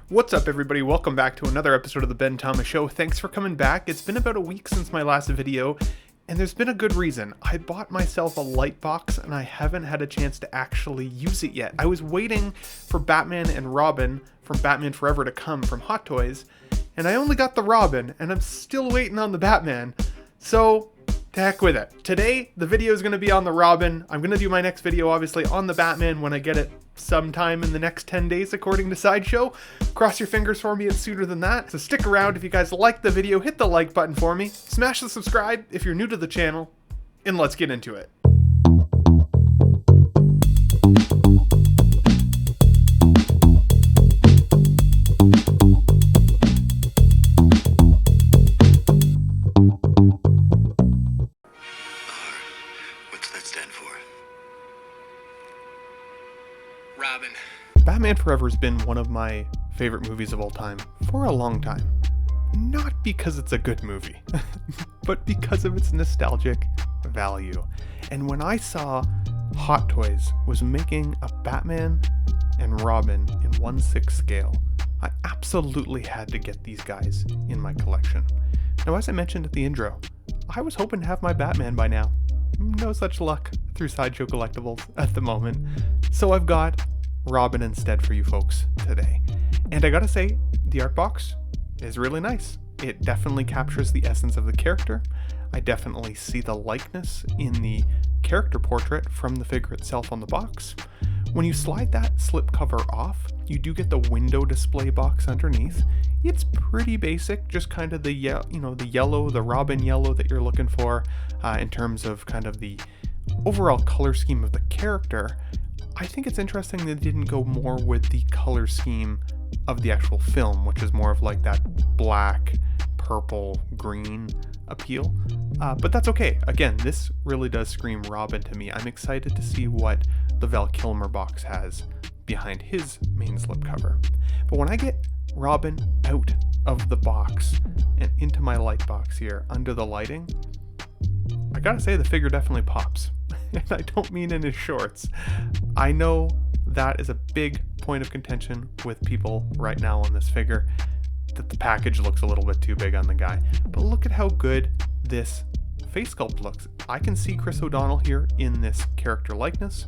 What's up, everybody? Welcome back to another episode of the Ben Thomas Show. Thanks for coming back. It's been about a week since my last video, and there's been a good reason. I bought myself a light box, and I haven't had a chance to actually use it yet. I was waiting for Batman and Robin from Batman Forever to come from Hot Toys, and I only got the Robin, and I'm still waiting on the Batman. So, to heck with it. Today, the video is going to be on the Robin. I'm going to do my next video, obviously, on the Batman when I get it sometime in the next 10 days, according to Sideshow. Cross your fingers for me, it's sooner than that. So stick around. If you guys like the video, hit the like button for me. Smash the subscribe if you're new to the channel, and let's get into it. Robin. Batman Forever has been one of my favorite movies of all time for a long time. Not because it's a good movie, but because of its nostalgic value. And when I saw Hot Toys was making a Batman and Robin in 1/6 scale, I absolutely had to get these guys in my collection. Now, as I mentioned at the intro, I was hoping to have my Batman by now. No such luck through Sideshow Collectibles at the moment. So I've got Robin instead for you folks today. And I gotta say, the art box is really nice. It definitely captures the essence of the character. I definitely see the likeness in the character portrait from the figure itself on the box. When you slide that slipcover off, you do get the window display box underneath. It's pretty basic, just kind of the yellow, the Robin yellow that you're looking for in terms of kind of the overall color scheme of the character. I think it's interesting they didn't go more with the color scheme of the actual film, which is more of like that black, purple, green appeal. But that's okay. Again, this really does scream Robin to me. I'm excited to see what the Val Kilmer box has behind his main slipcover. But when I get Robin out of the box and into my light box here under the lighting, I gotta say the figure definitely pops. And I don't mean in his shorts. I know that is a big point of contention with people right now on this figure, that the package looks a little bit too big on the guy. But look at how good this face sculpt looks. I can see Chris O'Donnell here in this character likeness.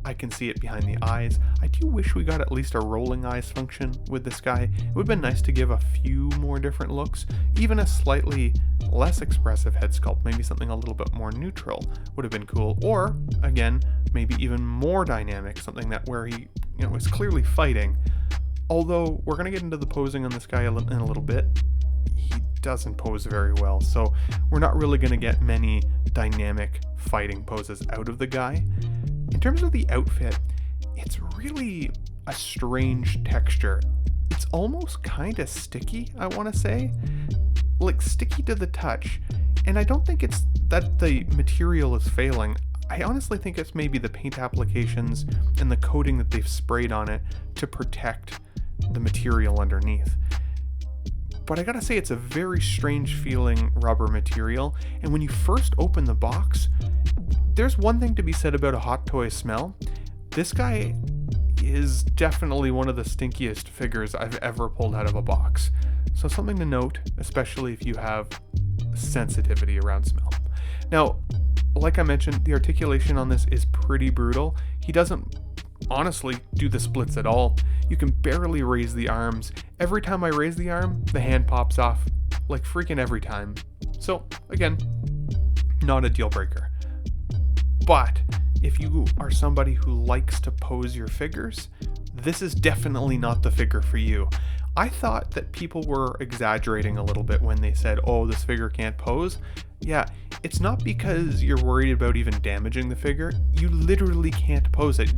I can see it behind the eyes. I do wish we got at least a rolling eyes function with this guy. It would have been nice to give a few more different looks. Even a slightly less expressive head sculpt, maybe something a little bit more neutral would have been cool. Or, again, maybe even more dynamic, something that where he is clearly fighting. Although, we're going to get into the posing on this guy in a little bit. He doesn't pose very well, so we're not really going to get many dynamic fighting poses out of the guy. In terms of the outfit, it's really a strange texture. It's almost kind of sticky, I want to say. Like sticky to the touch. And I don't think it's that the material is failing. I honestly think it's maybe the paint applications and the coating that they've sprayed on it to protect the material underneath. But I gotta say, it's a very strange feeling rubber material. And when you first open the box, there's one thing to be said about a Hot Toy smell. This guy is definitely one of the stinkiest figures I've ever pulled out of a box. So something to note, especially if you have sensitivity around smell. Now, like I mentioned, the articulation on this is pretty brutal. He doesn't honestly do the splits at all. You can barely raise the arms. Every time I raise the arm, the hand pops off, like freaking every time. So again, not a deal breaker. But if you are somebody who likes to pose your figures, this is definitely not the figure for you. I thought that people were exaggerating a little bit when they said, oh, this figure can't pose. Yeah, it's not because you're worried about even damaging the figure. You literally can't pose it.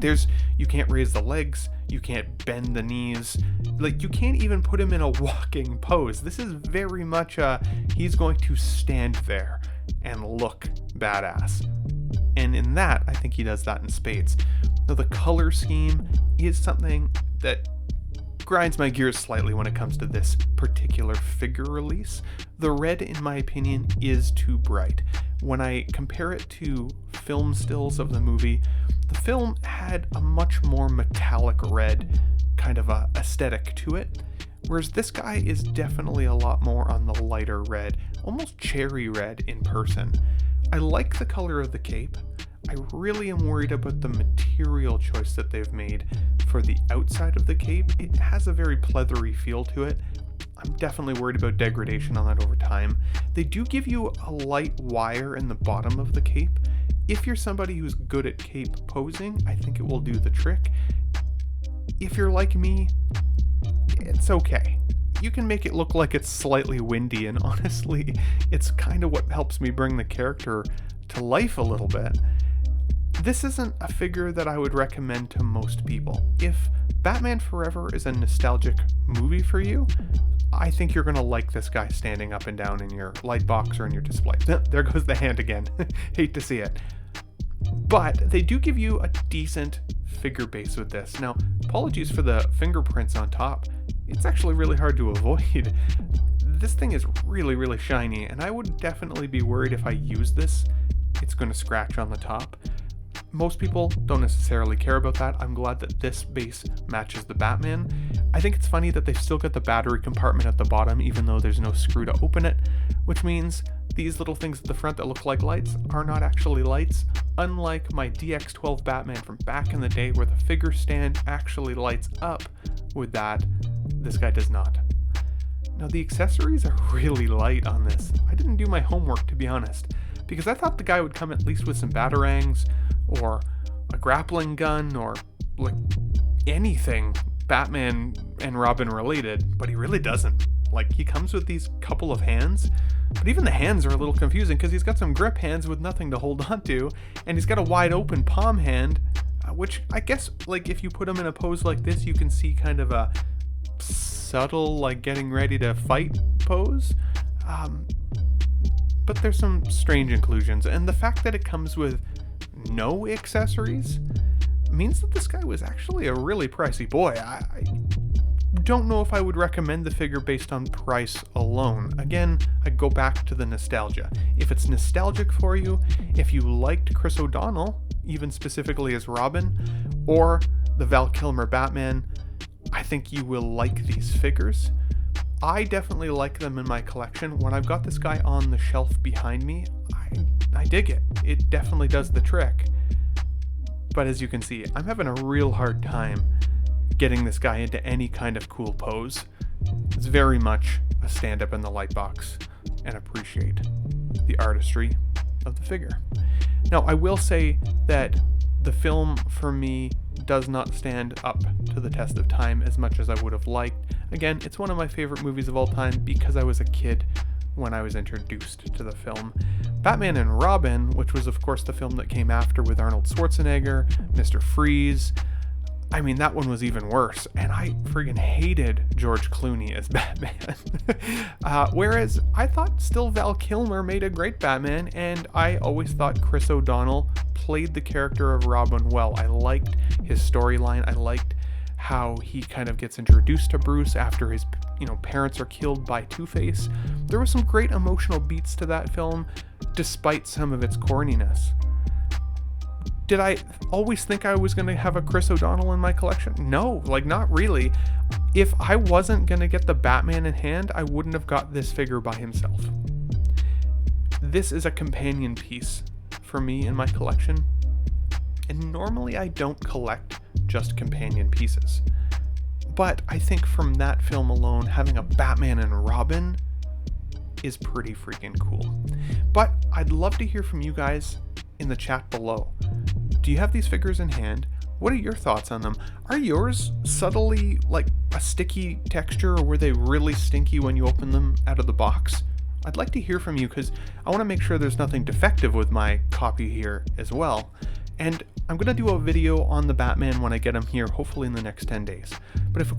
You can't raise the legs, you can't bend the knees, like you can't even put him in a walking pose. This is very much he's going to stand there and look badass. And in that, I think he does that in spades. Now, the color scheme is something that grinds my gears slightly when it comes to this particular figure release. The red, in my opinion, is too bright. When I compare it to film stills of the movie, the film had a much more metallic red kind of a aesthetic to it. Whereas this guy is definitely a lot more on the lighter red, almost cherry red in person. I like the color of the cape. I really am worried about the material choice that they've made for the outside of the cape. It has a very pleathery feel to it. I'm definitely worried about degradation on that over time. They do give you a light wire in the bottom of the cape. If you're somebody who's good at cape posing, I think it will do the trick. If you're like me, it's okay. You can make it look like it's slightly windy, and honestly, it's kind of what helps me bring the character to life a little bit. This isn't a figure that I would recommend to most people. If Batman Forever is a nostalgic movie for you, I think you're going to like this guy standing up and down in your light box or in your display. There goes the hand again. Hate to see it. But they do give you a decent figure base with this. Now, apologies for the fingerprints on top. It's actually really hard to avoid. This thing is really, really shiny, and I would definitely be worried if I use this, it's going to scratch on the top. Most people don't necessarily care about that. I'm glad that this base matches the Batman. I think it's funny that they've still got the battery compartment at the bottom, even though there's no screw to open it, which means these little things at the front that look like lights are not actually lights, unlike my DX12 Batman from back in the day where the figure stand actually lights up. With that, this guy does not. Now, the accessories are really light on this. I didn't do my homework, to be honest, because I thought the guy would come at least with some batarangs or a grappling gun or like anything Batman and Robin related, but he really doesn't. Like, he comes with these couple of hands, but even the hands are a little confusing because he's got some grip hands with nothing to hold on to, and he's got a wide open palm hand, which I guess, like, if you put him in a pose like this, you can see kind of a subtle, like, getting ready to fight pose. But there's some strange inclusions, and the fact that it comes with no accessories means that this guy was actually a really pricey boy. I don't know if I would recommend the figure based on price alone. Again, I go back to the nostalgia. If it's nostalgic for you, if you liked Chris O'Donnell, even specifically as Robin, or the Val Kilmer Batman, I think you will like these figures. I definitely like them in my collection. When I've got this guy on the shelf behind me, I dig it. It definitely does the trick. But as you can see, I'm having a real hard time getting this guy into any kind of cool pose. It's very much a stand up in the light box and appreciate the artistry of the figure. Now, I will say that the film for me does not stand up to the test of time as much as I would have liked. Again, it's one of my favorite movies of all time because I was a kid when I was introduced to the film. Batman and Robin, which was of course the film that came after with Arnold Schwarzenegger, Mr. Freeze, I mean, that one was even worse, and I friggin' hated George Clooney as Batman. Whereas I thought still Val Kilmer made a great Batman, and I always thought Chris O'Donnell played the character of Robin well. I liked his storyline. I liked how he kind of gets introduced to Bruce after his, parents are killed by Two-Face. There were some great emotional beats to that film, despite some of its corniness. Did I always think I was going to have a Chris O'Donnell in my collection? No, not really. If I wasn't going to get the Batman in hand, I wouldn't have got this figure by himself. This is a companion piece for me in my collection. And normally I don't collect just companion pieces. But I think from that film alone, having a Batman and Robin is pretty freaking cool. But I'd love to hear from you guys in the chat below. Do you have these figures in hand? What are your thoughts on them? Are yours subtly like a sticky texture, or were they really stinky when you open them out of the box? I'd like to hear from you because I want to make sure there's nothing defective with my copy here as well. And I'm going to do a video on the Batman when I get him here, hopefully in the next 10 days. But if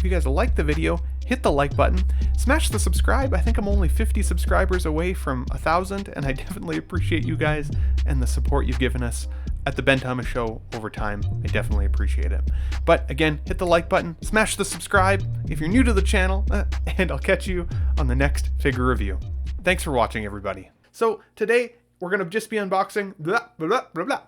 you guys like the video, hit the like button, smash the subscribe. I think I'm only 50 subscribers away from 1,000, and I definitely appreciate you guys and the support you've given us at the Ben Thomas Show over time. I definitely appreciate it. But again, hit the like button, smash the subscribe if you're new to the channel, and I'll catch you on the next figure review. Thanks for watching, everybody. So today, we're going to just be unboxing blah, blah, blah, blah.